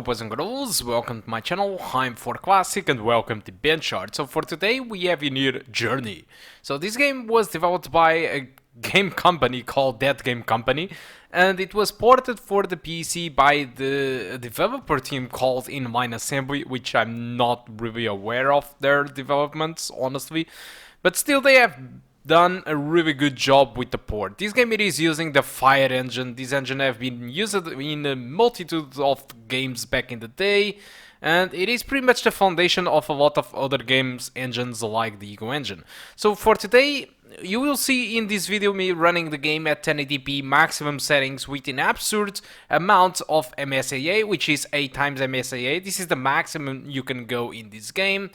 boys and girls, welcome to my channel. I'm ForClassic and welcome to BenchART. So for today we have in here Journey. So this game was developed by a game company called That Game Company, and it was ported for the PC by the developer team called Inline Assembly, which I'm not really aware of their developments, honestly. But still, they have done a really good job with the port. This game it is using the Fire engine. This engine have been used in a multitude of games back in the day, and it is pretty much the foundation of a lot of other games engines like the Ego engine. So for today, you will see in this video me running the game at 1080p maximum settings with an absurd amount of MSAA, which is 8 times MSAA. This is the maximum you can go in this game,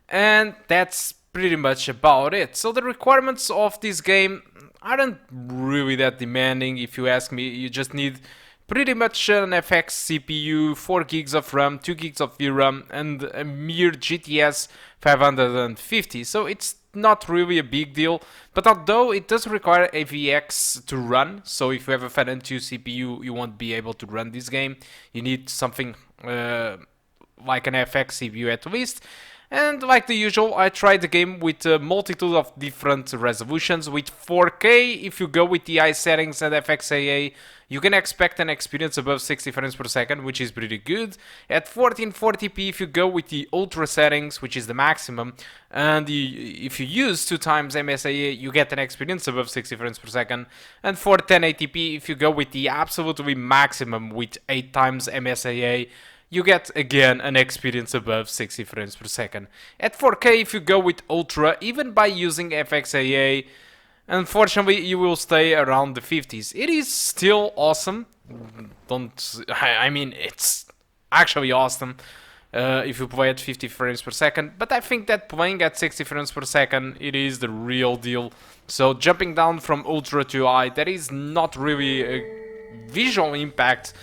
and that's pretty much about it. So the requirements of this game aren't really that demanding, if you ask me. You just need pretty much an FX CPU, 4 gigs of RAM, 2 gigs of VRAM, and a mere GTX 550. So it's not really a big deal, but although it does require AVX to run, so if you have a Fan 2 CPU you won't be able to run this game. You need something like an FX CPU at least. And like the usual, I tried the game with a multitude of different resolutions. With 4K, if you go with the high settings and FXAA, you can expect an experience above 60 frames per second, which is pretty good. At 1440p, if you go with the ultra settings, which is the maximum, and if you use 2 times MSAA, you get an experience above 60 frames per second. And for 1080p, if you go with the absolutely maximum with 8 times MSAA, you get again an experience above 60 frames per second. At 4K, if you go with Ultra, even by using FXAA, unfortunately you will stay around the 50s. It is still awesome. I mean, it's actually awesome if you play at 50 frames per second, but I think that playing at 60 frames per second, it is the real deal. So jumping down from Ultra to High, there is not really a visual impact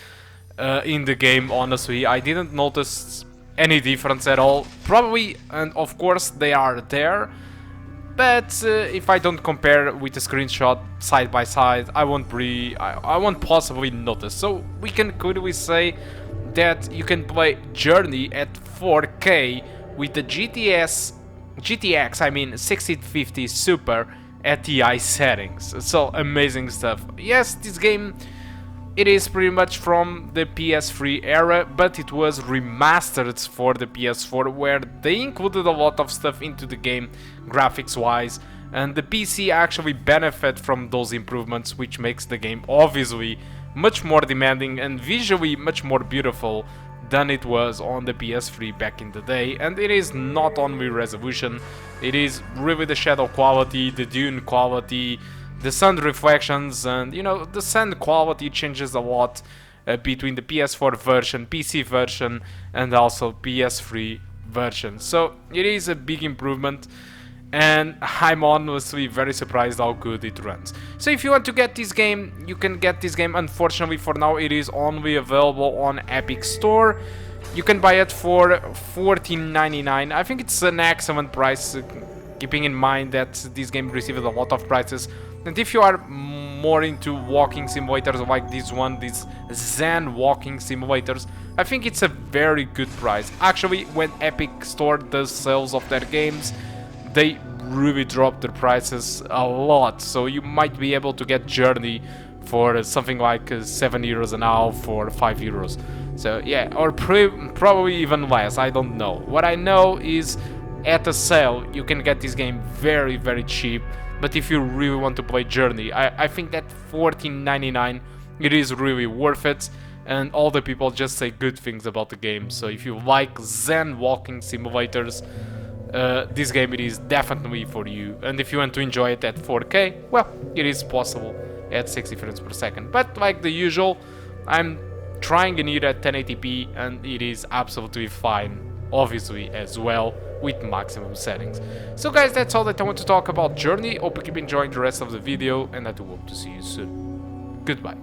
in the game. Honestly, I didn't notice any difference at all. Probably, and of course they are there, but if I don't compare with a screenshot side by side, I won't possibly notice. So we can clearly say that you can play Journey at 4K with the GTX, I mean 650 Super at the high settings. So amazing stuff. Yes, this game, it is pretty much from the PS3 era, but it was remastered for the PS4, where they included a lot of stuff into the game, graphics-wise, and the PC actually benefit from those improvements, which makes the game obviously much more demanding and visually much more beautiful than it was on the PS3 back in the day. And it is not only resolution, it is really the shadow quality, the dune quality, the sun reflections, and you know, the sound quality changes a lot between the PS4 version, PC version, and also PS3 version. So it is a big improvement, and I'm honestly very surprised how good it runs. So if you want to get this game, you can get this game. Unfortunately for now, it is only available on Epic Store. You can buy it for $14.99. I think it's an excellent price, keeping in mind that this game received a lot of prizes. And if you are more into walking simulators like this one, these Zen walking simulators, I think it's a very good price. Actually, when Epic Store does sales of their games, they really drop their prices a lot. So you might be able to get Journey for something like €7 an hour for €5. So yeah, or probably even less, I don't know. What I know is at a sale you can get this game very, very cheap. But if you really want to play Journey, I think that $14.99, it is really worth it, and all the people just say good things about the game. So if you like Zen walking simulators, this game it is definitely for you. And if you want to enjoy it at 4K, well, it is possible at 60 frames per second. But like the usual, I'm trying it at 1080p, and it is absolutely fine, obviously, as well, with maximum settings. So guys, that's all that I want to talk about Journey. Hope you keep enjoying the rest of the video, and I do hope to see you soon. Goodbye.